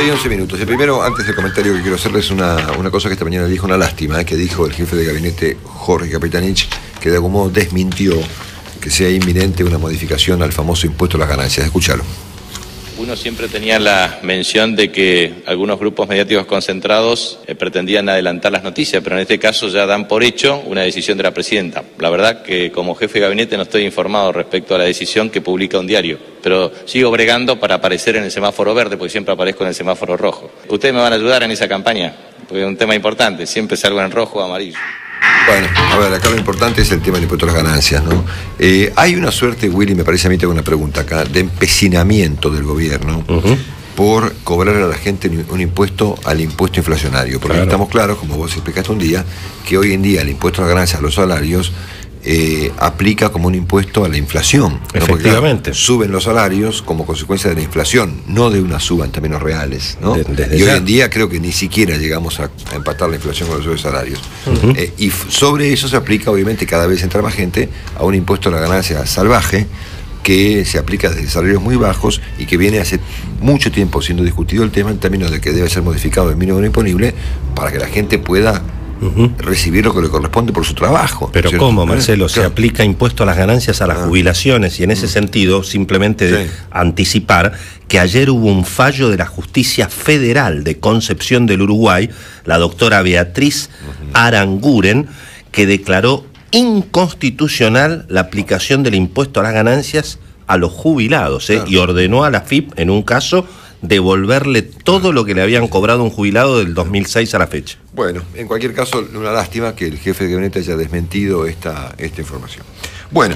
y 11 minutos. El primero, antes del comentario que quiero hacerles, una cosa que esta mañana dijo, una lástima, que dijo el jefe de gabinete Jorge Capitanich, que de algún modo desmintió que sea inminente una modificación al famoso impuesto a las ganancias. Escúchalo. Uno siempre tenía la mención de que algunos grupos mediáticos concentrados pretendían adelantar las noticias, pero en este caso ya dan por hecho una decisión de la presidenta. La verdad que como jefe de gabinete no estoy informado respecto a la decisión que publica un diario, pero sigo bregando para aparecer en el semáforo verde, porque siempre aparezco en el semáforo rojo. ¿Ustedes me van a ayudar en esa campaña? Porque es un tema importante, siempre salgo en rojo o amarillo. Bueno, a ver, acá lo importante es el tema del impuesto a las ganancias, ¿no? Hay una suerte, Willy, me parece a mí, tengo una pregunta acá, de empecinamiento del gobierno por cobrar a la gente un impuesto al impuesto inflacionario. Porque estamos claros, como vos explicaste un día, que hoy en día el impuesto a las ganancias a los salarios aplica como un impuesto a la inflación, ¿no? Efectivamente. Porque, claro, suben los salarios como consecuencia de la inflación, no de una suba en términos reales, ¿no? Y hoy en día creo que ni siquiera llegamos a empatar la inflación con los subes de salarios. Y sobre eso se aplica, obviamente, cada vez entra más gente a un impuesto a la ganancia salvaje que se aplica desde salarios muy bajos y que viene hace mucho tiempo siendo discutido el tema en términos de que debe ser modificado el mínimo no imponible para que la gente pueda recibir lo que le corresponde por su trabajo. Pero ¿cierto? ¿cómo, Marcelo? Claro. Se aplica impuesto a las ganancias a las jubilaciones y en ese sentido simplemente anticipar que ayer hubo un fallo de la Justicia Federal de Concepción del Uruguay, la doctora Beatriz Aranguren, que declaró inconstitucional la aplicación del impuesto a las ganancias a los jubilados, y ordenó a la AFIP, en un caso, devolverle todo lo que le habían cobrado a un jubilado del 2006 a la fecha. Bueno, en cualquier caso, una lástima que el jefe de gabinete haya desmentido esta información. Bueno,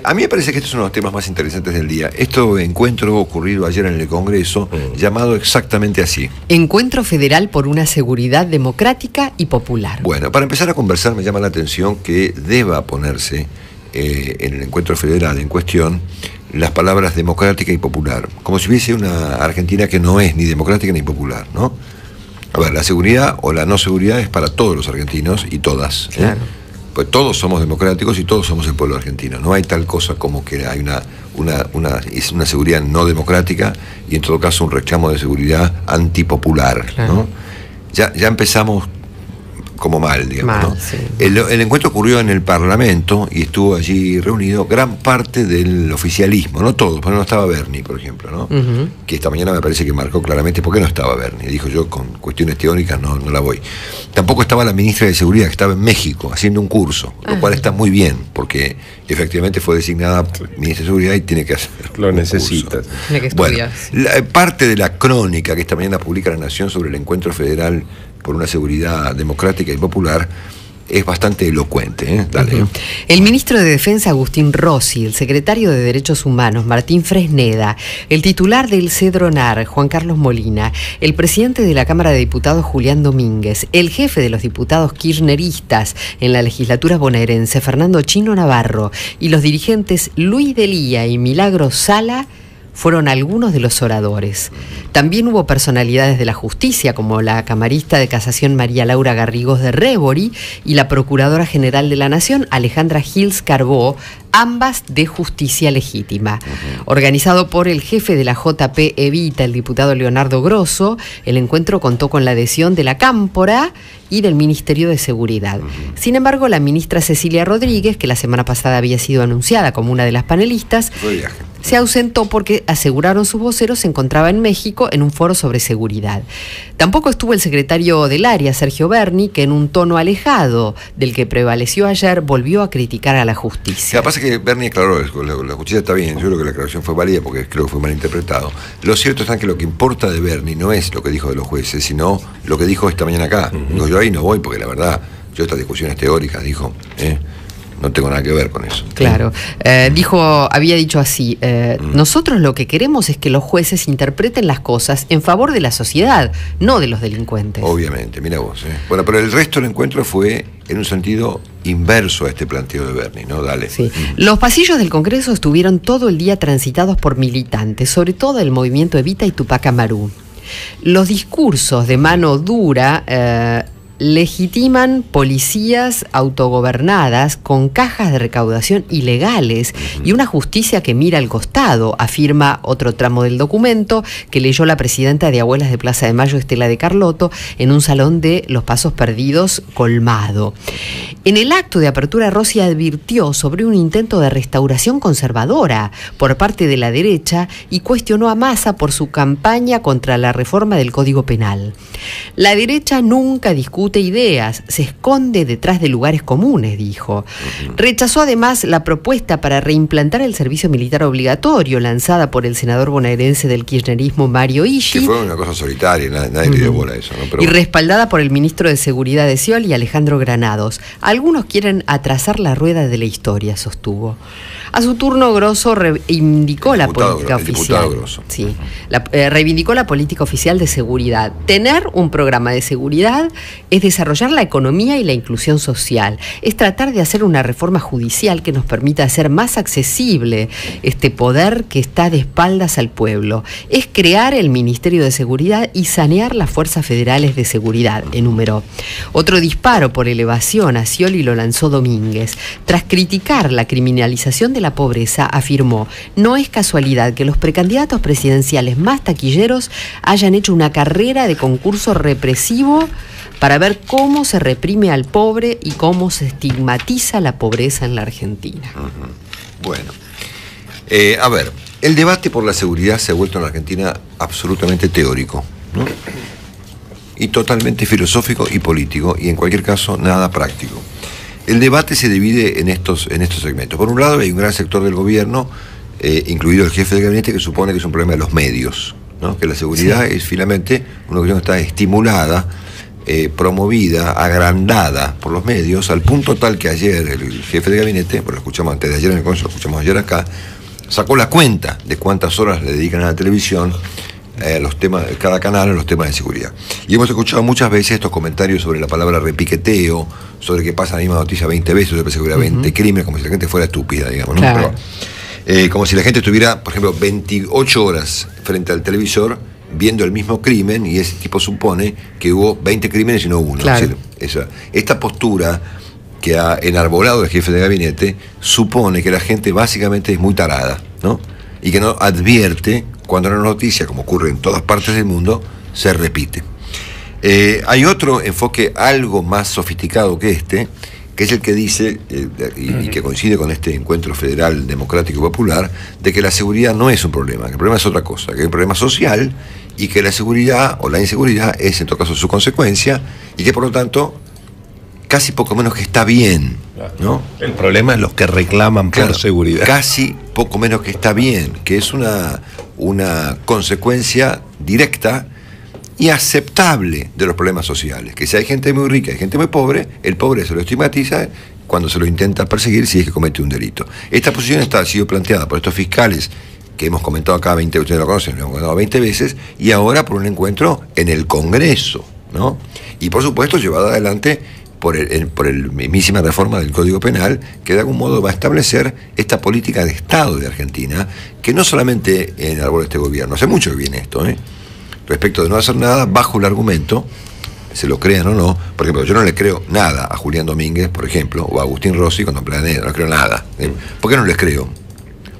a mí me parece que estos son los temas más interesantes del día. Encuentro ocurrido ayer en el Congreso, llamado exactamente así. Encuentro Federal por una Seguridad Democrática y Popular. Bueno, para empezar a conversar me llama la atención que deba ponerse en el encuentro federal en cuestión las palabras democrática y popular, como si hubiese una Argentina que no es ni democrática ni popular, ¿no? A ver, la seguridad o la no seguridad es para todos los argentinos y todas, claro. Pues todos somos democráticos y todos somos el pueblo argentino. No hay tal cosa como que hay una seguridad no democrática y en todo caso un reclamo de seguridad antipopular, claro, ¿no? Ya empezamos como mal, digamos, ¿no? Sí. El encuentro ocurrió en el Parlamento y estuvo allí reunido gran parte del oficialismo, no todos, pero no estaba Bernie, por ejemplo, ¿no? Que esta mañana me parece que marcó claramente por qué no estaba Bernie. Dijo: yo con cuestiones teóricas no la voy. Tampoco estaba la ministra de Seguridad, que estaba en México haciendo un curso, lo cual está muy bien, porque efectivamente fue designada ministra de Seguridad y tiene que hacer lo necesita. Tiene que estudiar. Bueno, parte de la crónica que esta mañana publica La Nación sobre el encuentro federal por una seguridad democrática y popular es bastante elocuente, Dale. El ministro de Defensa, Agustín Rossi, el secretario de Derechos Humanos, Martín Fresneda, el titular del CEDRONAR, Juan Carlos Molina, el presidente de la Cámara de Diputados, Julián Domínguez, el jefe de los diputados kirchneristas en la legislatura bonaerense, Fernando Chino Navarro, y los dirigentes Luis Delía y Milagros Sala fueron algunos de los oradores. También hubo personalidades de la justicia, como la camarista de casación María Laura Garrigós de Rébori y la Procuradora General de la Nación, Alejandra Gils Carbó, ambas de justicia legítima. Organizado por el jefe de la JP Evita, el diputado Leonardo Grosso, el encuentro contó con la adhesión de la Cámpora y del Ministerio de Seguridad. Sin embargo, la ministra Cecilia Rodríguez, que la semana pasada había sido anunciada como una de las panelistas, se ausentó porque, aseguraron sus voceros, se encontraba en México en un foro sobre seguridad. Tampoco estuvo el secretario del área, Sergio Berni, que en un tono alejado del que prevaleció ayer volvió a criticar a la justicia. Lo que pasa es que Berni aclaró, la justicia está bien, yo creo que la aclaración fue válida porque creo que fue mal interpretado. Lo cierto es que lo que importa de Berni no es lo que dijo de los jueces, sino lo que dijo esta mañana acá. Digo, yo ahí no voy porque la verdad, yo estas discusiones teóricas, dijo, no tengo nada que ver con eso. Claro. Había dicho así, nosotros lo que queremos es que los jueces interpreten las cosas en favor de la sociedad, no de los delincuentes. Obviamente, mira vos. Bueno, pero el resto del encuentro fue en un sentido inverso a este planteo de Berni, ¿no? Dale. Sí. Los pasillos del Congreso estuvieron todo el día transitados por militantes, sobre todo del movimiento Evita y Tupac Amaru. Los discursos de mano dura legitiman policías autogobernadas con cajas de recaudación ilegales y una justicia que mira al costado, afirma otro tramo del documento que leyó la presidenta de Abuelas de Plaza de Mayo, Estela de Carlotto, en un salón de Los Pasos Perdidos colmado. En el acto de apertura, Rossi advirtió sobre un intento de restauración conservadora por parte de la derecha y cuestionó a Massa por su campaña contra la reforma del Código Penal. La derecha nunca discute ideas, se esconde detrás de lugares comunes, dijo. Rechazó además la propuesta para reimplantar el servicio militar obligatorio lanzada por el senador bonaerense del kirchnerismo Mario Ishi. Que fue una cosa solitaria, nadie le dio bola a eso, ¿no? Pero bueno. Respaldada por el ministro de Seguridad de Sciol y Alejandro Granados. Algunos quieren atrasar la rueda de la historia, sostuvo. A su turno, Grosso reivindicó la política oficial. Sí, reivindicó la política oficial de seguridad. Tener un programa de seguridad es desarrollar la economía y la inclusión social. Es tratar de hacer una reforma judicial que nos permita hacer más accesible este poder que está de espaldas al pueblo. Es crear el Ministerio de Seguridad y sanear las fuerzas federales de seguridad, enumeró. Otro disparo por elevación a Scioli lo lanzó Domínguez. Tras criticar la criminalización de la pobreza, afirmó: no es casualidad que los precandidatos presidenciales más taquilleros hayan hecho una carrera de concurso represivo para ver cómo se reprime al pobre y cómo se estigmatiza la pobreza en la Argentina. Bueno, a ver, el debate por la seguridad se ha vuelto en la Argentina absolutamente teórico, ¿no? Y totalmente filosófico y político, y en cualquier caso nada práctico. El debate se divide en estos segmentos. Por un lado hay un gran sector del gobierno, incluido el jefe de gabinete, que supone que es un problema de los medios, ¿no? Que la seguridad es finalmente una cuestión que está estimulada, promovida, agrandada por los medios, al punto tal que ayer el jefe de gabinete, lo escuchamos antes de ayer en el Congreso, lo escuchamos ayer acá, sacó la cuenta de cuántas horas le dedican a la televisión, los temas, cada canal a los temas de seguridad. Y hemos escuchado muchas veces estos comentarios sobre la palabra repiqueteo, sobre que pasa la misma noticia 20 veces, sobre seguridad 20 crímenes, como si la gente fuera estúpida, digamos, ¿no? Claro. Pero, como si la gente estuviera, por ejemplo, 28 horas frente al televisor viendo el mismo crimen, y ese tipo supone que hubo 20 crímenes y no uno. Claro. Es decir, esta postura que ha enarbolado el jefe de gabinete supone que la gente básicamente es muy tarada, ¿no? Y que no advierte cuando una noticia, como ocurre en todas partes del mundo, se repite. Hay otro enfoque algo más sofisticado que este, que es el que dice, y que coincide con este encuentro federal democrático y popular, de que la seguridad no es un problema, que el problema es otra cosa, que hay un problema social, y que la seguridad o la inseguridad es en todo caso su consecuencia, y que por lo tanto casi poco menos que está bien, ¿no? El problema es los que reclaman por seguridad. Casi poco menos que está bien, que es una consecuencia directa y aceptable de los problemas sociales. Que si hay gente muy rica y gente muy pobre, el pobre se lo estigmatiza cuando se lo intenta perseguir si es que comete un delito. Esta posición ha sido planteada por estos fiscales que hemos comentado acá 20 veces, ustedes lo conocen, lo hemos comentado 20 veces, y ahora por un encuentro en el Congreso, ¿no? Y por supuesto llevada adelante por el mismísima reforma del Código Penal, que de algún modo va a establecer esta política de Estado de Argentina, que no solamente enarbola este gobierno, hace mucho que viene esto, respecto de no hacer nada bajo el argumento, se lo crean o no. Por ejemplo, yo no le creo nada a Julián Domínguez, por ejemplo, o a Agustín Rossi cuando planea, no le creo nada. ¿Por qué no les creo?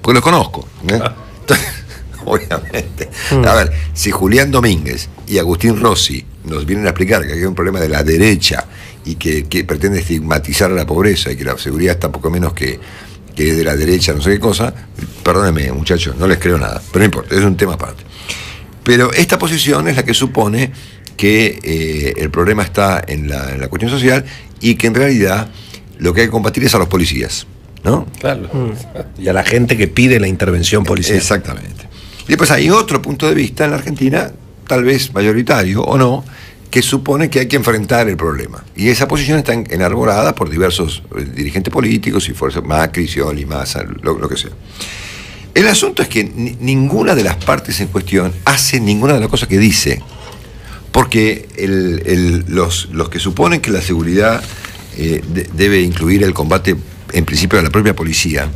Porque los conozco. Entonces, obviamente. A ver, si Julián Domínguez y Agustín Rossi nos vienen a explicar que hay un problema de la derecha y que pretende estigmatizar a la pobreza y que la seguridad está poco menos que es de la derecha, no sé qué cosa, perdónenme, muchachos, no les creo nada, pero no importa, es un tema aparte. Pero esta posición es la que supone que el problema está en la cuestión social y que en realidad lo que hay que combatir es a los policías, ¿no? Claro. Y a la gente que pide la intervención policial. Exactamente. Y después hay otro punto de vista en la Argentina, tal vez mayoritario o no, que supone que hay que enfrentar el problema. Y esa posición está enarbolada por diversos dirigentes políticos y fuerzas, Macri, Scioli, Massa, lo que sea. El asunto es que ninguna de las partes en cuestión hace ninguna de las cosas que dice, porque los que suponen que la seguridad debe incluir el combate en principio de la propia policía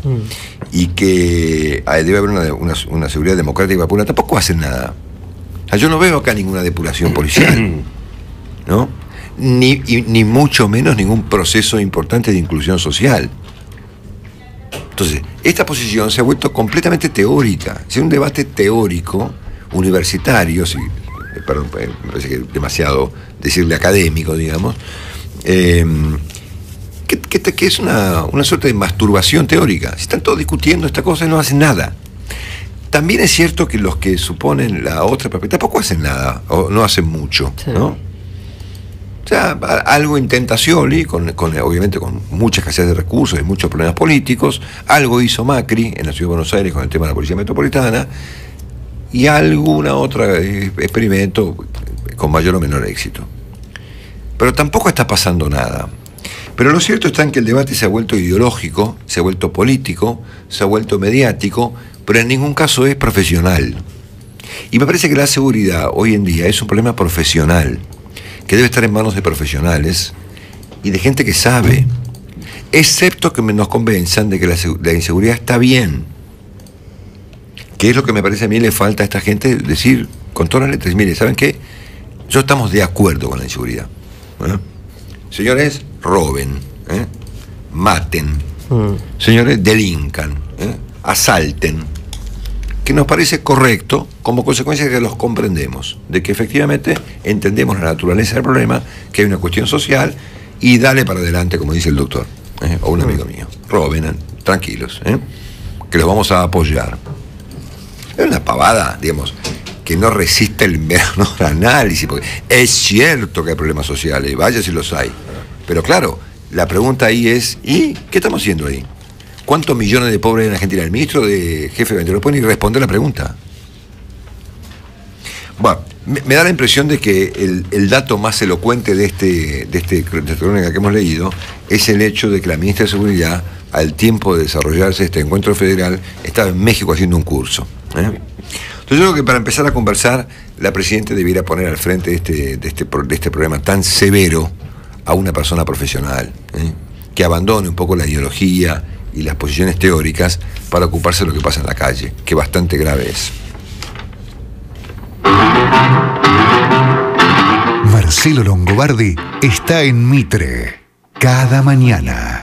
y que debe haber una seguridad democrática y popular, tampoco hacen nada. O sea, yo no veo acá ninguna depuración policial, ¿no? ni mucho menos ningún proceso importante de inclusión social. Entonces, esta posición se ha vuelto completamente teórica, es un debate teórico, universitario, perdón, me parece que es demasiado decirle académico, digamos, que es una suerte de masturbación teórica. Si están todos discutiendo esta cosa y no hacen nada. También es cierto que los que suponen la otra perspectiva tampoco hacen nada, o no hacen mucho, sí, ¿no? O sea, algo intenta Scioli, obviamente con mucha escasez de recursos y muchos problemas políticos, algo hizo Macri en la Ciudad de Buenos Aires con el tema de la Policía Metropolitana, y alguna otra experimento con mayor o menor éxito. Pero tampoco está pasando nada. Pero lo cierto está en que el debate se ha vuelto ideológico, se ha vuelto político, se ha vuelto mediático, pero en ningún caso es profesional. Y me parece que la seguridad hoy en día es un problema profesional, que debe estar en manos de profesionales y de gente que sabe, excepto que nos convenzan de que la inseguridad está bien, que es lo que me parece a mí le falta a esta gente decir con todas las letras. Mire, ¿saben qué? Yo estamos de acuerdo con la inseguridad. Señores, roben, maten, señores, delincan, asalten, que nos parece correcto como consecuencia de que los comprendemos, de que efectivamente entendemos la naturaleza del problema, que hay una cuestión social, y dale para adelante, como dice el doctor, o un amigo mío. Roben, tranquilos, que los vamos a apoyar. Es una pavada, digamos, que no resiste el menor análisis, porque es cierto que hay problemas sociales, vaya si los hay. Pero claro, la pregunta ahí es, ¿y qué estamos haciendo ahí? ¿Cuántos millones de pobres en Argentina? El ministro de jefe de gabinete no puede ni responder la pregunta. Bueno, me da la impresión de que el dato más elocuente de esta crónica que hemos leído es el hecho de que la ministra de Seguridad, al tiempo de desarrollarse este encuentro federal, estaba en México haciendo un curso. Entonces yo creo que para empezar a conversar, la presidenta debiera poner al frente de este problema tan severo a una persona profesional, que abandone un poco la ideología y las posiciones teóricas para ocuparse de lo que pasa en la calle, que bastante grave es. Marcelo Longobardi está en Mitre cada mañana.